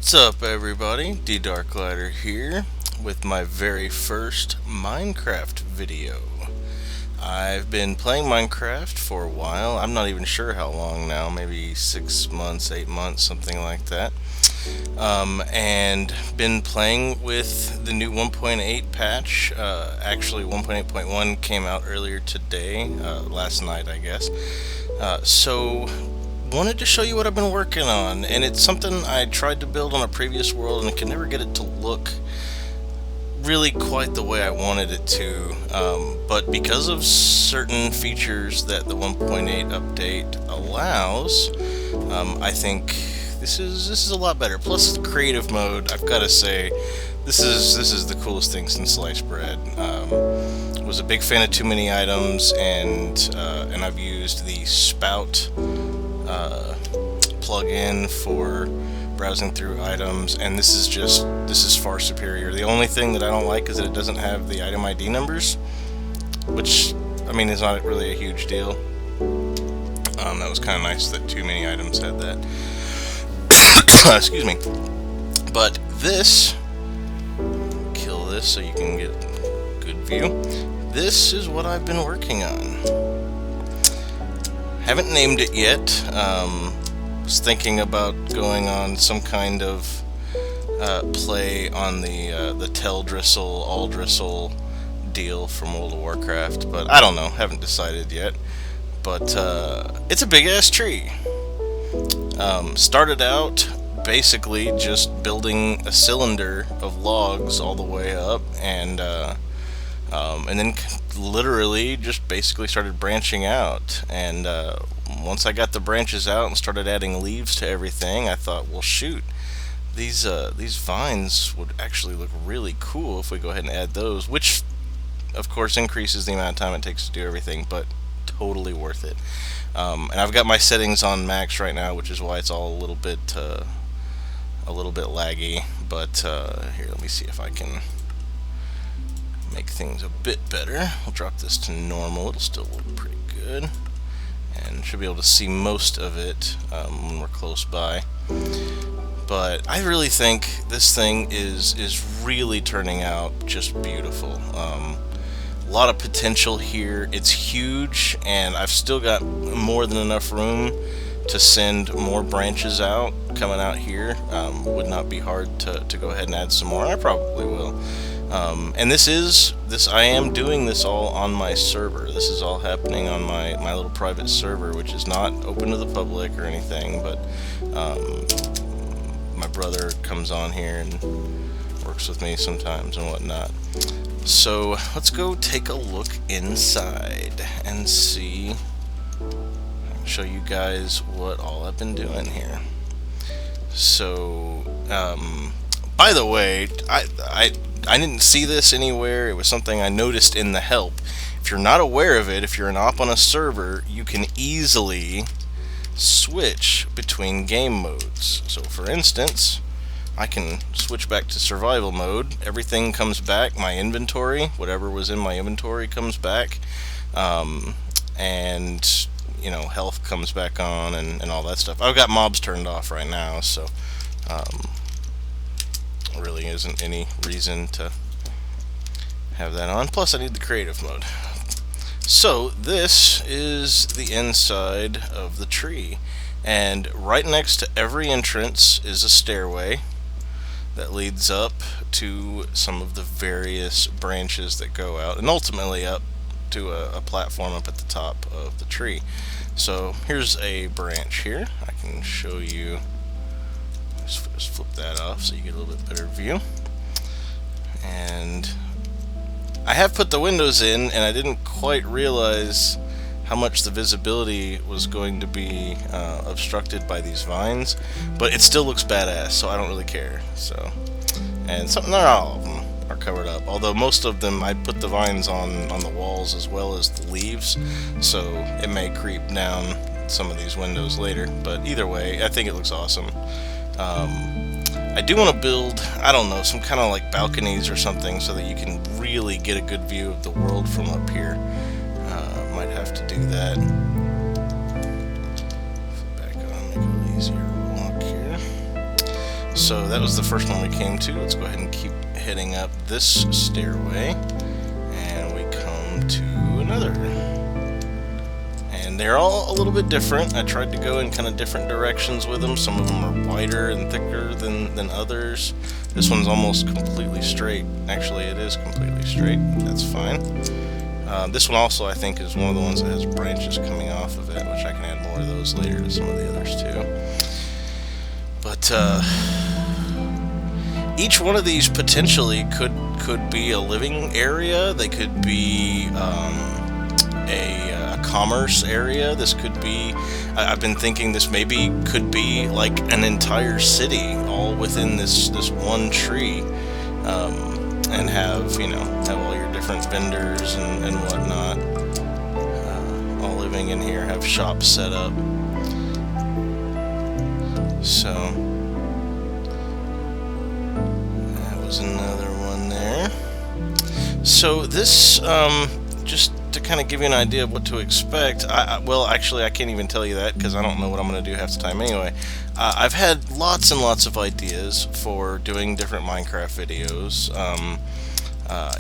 What's up, everybody? D-Darklighter here with my very first Minecraft video. I've been playing Minecraft for a while. I'm not even sure how long now, maybe 6 months, 8 months, something like that. And been playing with the new 1.8 patch. Actually, 1.8.1 came out earlier today, last night, I guess. So wanted to show you what I've been working on, and it's something I tried to build on a previous world and I could never get it to look really quite the way I wanted it to, but because of certain features that the 1.8 update allows, I think this is a lot better. Plus the creative mode, I've got to say, this is the coolest thing since sliced bread. Was a big fan of too many items, and I've used the spout plug-in for browsing through items, and this is far superior. The only thing that I don't like is that it doesn't have the item ID numbers, which I mean is not really a huge deal. That was kind of nice that too many items had that. Excuse me. But this, kill this so you can get a good view. This is what I've been working on. Haven't named it yet. Was thinking about going on some kind of play on the Teldristle, Aldristle deal from World of Warcraft, but I don't know. Haven't decided yet. But it's a big ass tree. Started out basically just building a cylinder of logs all the way up, and then literally just basically started branching out. And once I got the branches out and started adding leaves to everything, I thought, well, shoot, these vines would actually look really cool if we go ahead and add those, which of course increases the amount of time it takes to do everything, but totally worth it. And I've got my settings on max right now, which is why it's all a little bit laggy. But here, let me see if I can make things a bit better. I'll drop this to normal. It'll still look pretty good, and should be able to see most of it when we're close by. But I really think this thing is really turning out just beautiful. A lot of potential here. It's huge, and I've still got more than enough room to send more branches out coming out here. Would not be hard to go ahead and add some more. I probably will. And I am doing this all on my server. This is all happening on my little private server, which is not open to the public or anything, but my brother comes on here and works with me sometimes and whatnot. So let's go take a look inside and see. I'll show you guys what all I've been doing here. So, by the way, I didn't see this anywhere. It was something I noticed in the help. If you're not aware of it, if you're an op on a server, you can easily switch between game modes. So for instance, I can switch back to survival mode. Everything comes back. My inventory, whatever was in my inventory, comes back. And, you know, health comes back on and all that stuff. I've got mobs turned off right now, so really isn't any reason to have that on. Plus I need the creative mode. So this is the inside of the tree, and right next to every entrance is a stairway that leads up to some of the various branches that go out, and ultimately up to a platform up at the top of the tree. So here's a branch here. I can show you. Just flip that off so you get a little bit better view. And I have put the windows in, and I didn't quite realize how much the visibility was going to be obstructed by these vines, but it still looks badass, so I don't really care. So, and not all of them are covered up, although most of them I put the vines on the walls as well as the leaves, so it may creep down some of these windows later, but either way I think it looks awesome. I do want to build, I don't know, some kind of like balconies or something so that you can really get a good view of the world from up here. Might have to do that. Back on, make it easier to walk here. So that was the first one we came to. Let's go ahead and keep heading up this stairway, and we come to another. And they're all a little bit different. I tried to go in kind of different directions with them. Some of them are wider and thicker than others. This one's almost completely straight. Actually, it is completely straight. That's fine. This one also, I think, is one of the ones that has branches coming off of it, which I can add more of those later to some of the others too. But each one of these potentially could be a living area. They could be a commerce area. This could be, I've been thinking this maybe could be like an entire city all within this one tree, and have, you know, have all your different vendors and whatnot, all living in here, have shops set up. So that was another one there. So this, just to kind of give you an idea of what to expect, well, actually, I can't even tell you that because I don't know what I'm going to do half the time anyway. I've had lots and lots of ideas for doing different Minecraft videos.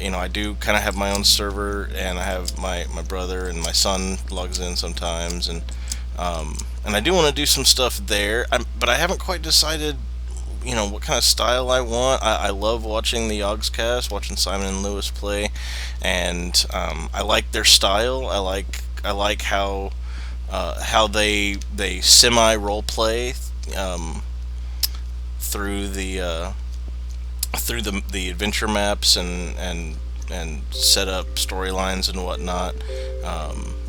You know, I do kind of have my own server, and I have my brother and my son logs in sometimes, and I do want to do some stuff there, but I haven't quite decided, you know, what kind of style I want. I love watching the Yogscast, watching Simon and Lewis play, and I like their style. I like how they semi role play through the adventure maps and set up storylines and whatnot.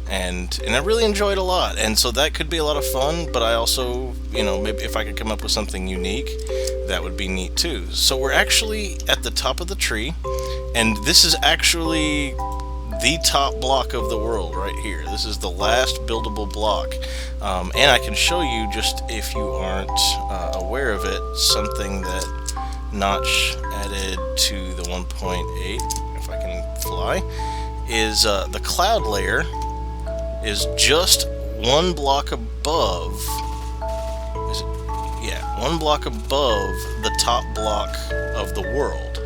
And I really enjoyed a lot, and so that could be a lot of fun, but I also, you know, maybe if I could come up with something unique, that would be neat too. So we're actually at the top of the tree, and this is actually the top block of the world right here. This is the last buildable block, and I can show you, just if you aren't aware of it, something that Notch added to the 1.8, if I can fly, is the cloud layer is just one block above. Is it? Yeah, one block above the top block of the world.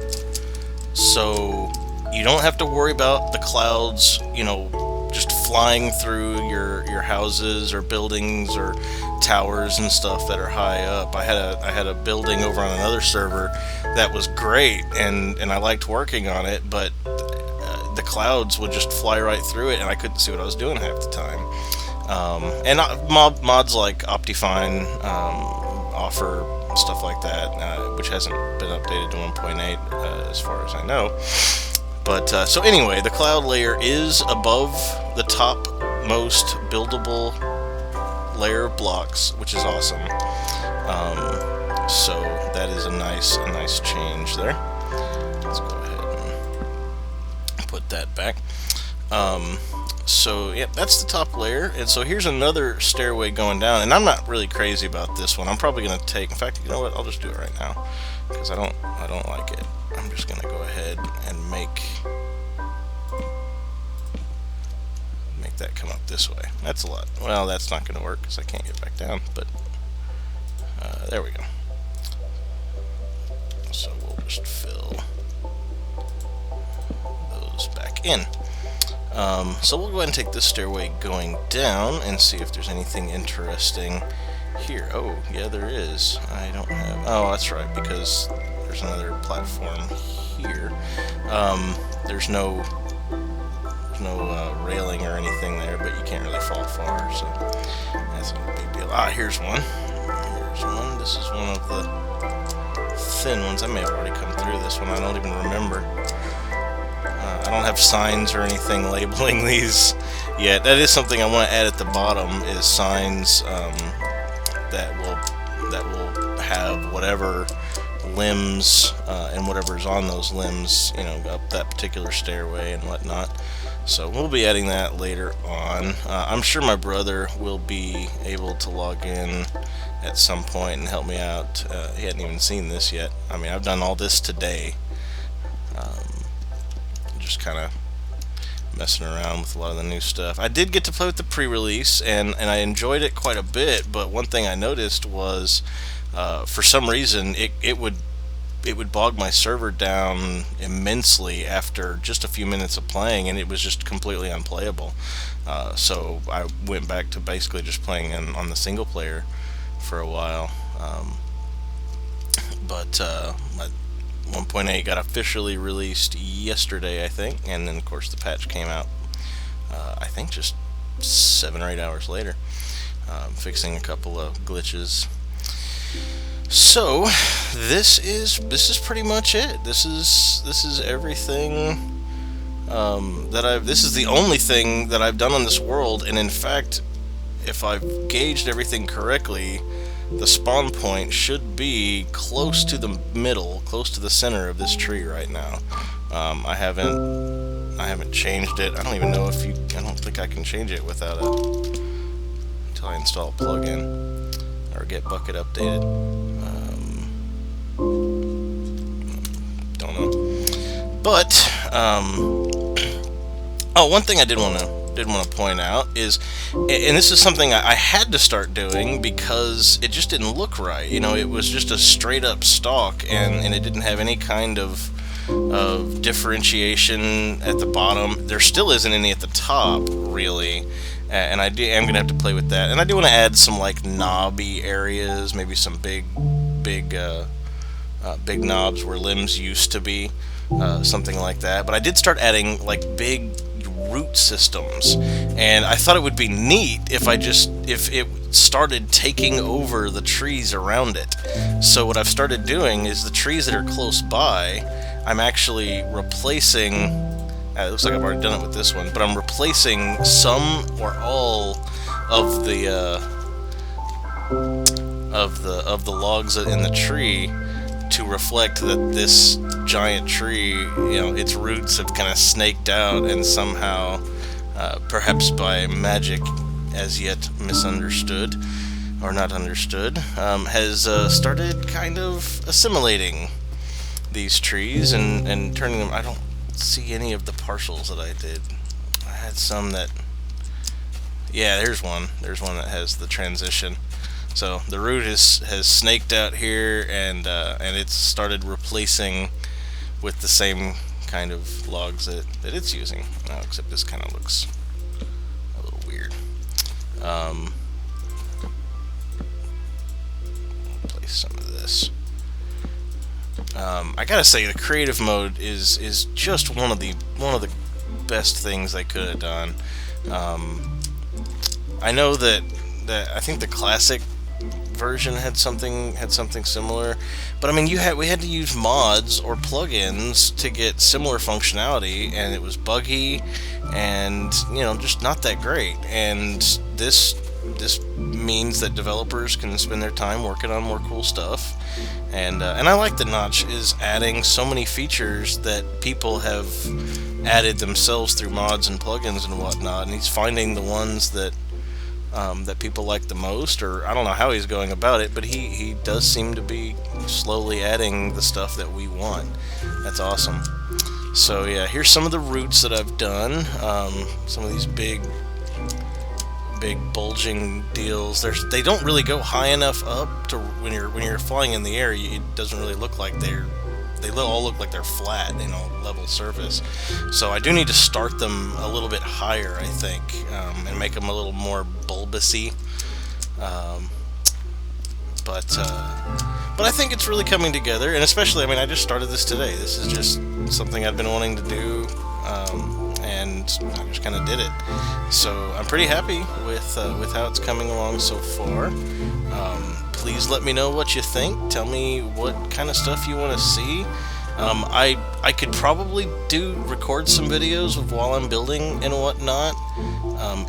So you don't have to worry about the clouds, you know, just flying through your houses or buildings or towers and stuff that are high up. I had a building over on another server that was great, and I liked working on it, but the clouds would just fly right through it, and I couldn't see what I was doing half the time. And mods like Optifine offer stuff like that, which hasn't been updated to 1.8 as far as I know. But so anyway, the cloud layer is above the top most buildable layer of blocks, which is awesome. So that is a nice change there. Let's go ahead and put that back. So yeah, that's the top layer, and so here's another stairway going down, and I'm not really crazy about this one. I'm probably going to take, in fact, you know what, I'll just do it right now, because I don't like it. I'm just going to go ahead and make that come up this way. That's a lot. Well, that's not going to work because I can't get back down, but there we go. So we'll just fill those back in. So we'll go ahead and take this stairway going down and see if there's anything interesting here. Oh, yeah, there is. I don't have... Oh, that's right, because there's another platform here. There's no railing or anything there, but you can't really fall far, so that's not a big deal. Ah, here's one. Here's one. This is one of the thin ones. I may have already come through this one. I don't even remember. I don't have signs or anything labeling these yet. That is something I want to add at the bottom, is signs that will have whatever limbs and whatever's on those limbs, you know, up that particular stairway and whatnot. So we'll be adding that later on. I'm sure my brother will be able to log in at some point and help me out. He hadn't even seen this yet. I mean, I've done all this today. Just kind of messing around with a lot of the new stuff. I did get to play with the pre-release, and I enjoyed it quite a bit, but one thing I noticed was For some reason, it would bog my server down immensely after just a few minutes of playing, and it was just completely unplayable. So I went back to basically just playing on the single player for a while. But 1.8 got officially released yesterday, I think, and then of course the patch came out. I think just 7 or 8 hours later, fixing a couple of glitches. So this is pretty much it. This is everything that I've. This is the only thing that I've done on this world, and in fact, if I've gauged everything correctly, the spawn point should be close to the middle, close to the center of this tree right now. I haven't changed it. I don't even know if you. I don't think I can change it without until I install a plugin or get bucket updated. Don't know. But oh, one thing I did want to point out is, and this is something I had to start doing because it just didn't look right. You know, it was just a straight up stalk, and it didn't have any kind of differentiation at the bottom. There still isn't any at the top, really. And am going to have to play with that. And I do want to add some like knobby areas, maybe some big knobs where limbs used to be, something like that. But I did start adding like big root systems, and I thought it would be neat if it started taking over the trees around it. So what I've started doing is the trees that are close by, I'm actually replacing. It looks like I've already done it with this one, but I'm replacing some or all of the logs in the tree to reflect that this giant tree, its roots have kind of snaked out, and somehow, perhaps by magic as yet misunderstood or not understood, has started kind of assimilating these trees and turning them. I don't see any of the partials that I did. I had some that. Yeah, there's one. There's one that has the transition. So the root has snaked out here, and it's started replacing with the same kind of logs that it's using. Except this kind of looks a little weird. Place some of this. I gotta say, the creative mode is just one of the best things they could have done. I know that I think the classic version had something similar, but I mean, we had to use mods or plugins to get similar functionality, and it was buggy and just not that great. And this means that developers can spend their time working on more cool stuff, and I like that Notch is adding so many features that people have added themselves through mods and plugins and whatnot, and he's finding the ones that people like the most, or I don't know how he's going about it, but he does seem to be slowly adding the stuff that we want. That's awesome. So yeah, here's some of the roots that I've done. Some of these big bulging deals. They don't really go high enough up to when you're flying in the air. It doesn't really look like they all look like they're flat, level surface. So I do need to start them a little bit higher, I think, and make them a little more bulbousy. But I think it's really coming together, and especially, I just started this today. This is just something I've been wanting to do, and I just kind of did it. So I'm pretty happy with how it's coming along so far. Please let me know what you think. Tell me what kind of stuff you want to see. I could probably record some videos of while I'm building and whatnot,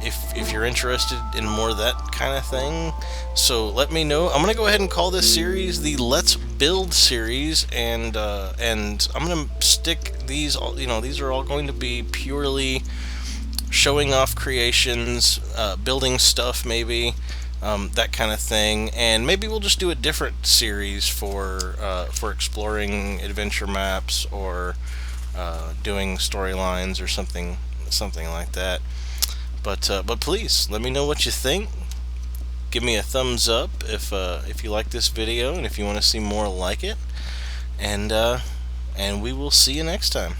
if you're interested in more of that kind of thing. So let me know. I'm gonna go ahead and call this series the Let's Build series, and I'm gonna stick these. These are all going to be purely showing off creations, building stuff, maybe. That kind of thing, and maybe we'll just do a different series for exploring adventure maps, or doing storylines, or something like that. But please let me know what you think. give me a thumbs up if you like this video and if you want to see more like it. And we will see you next time.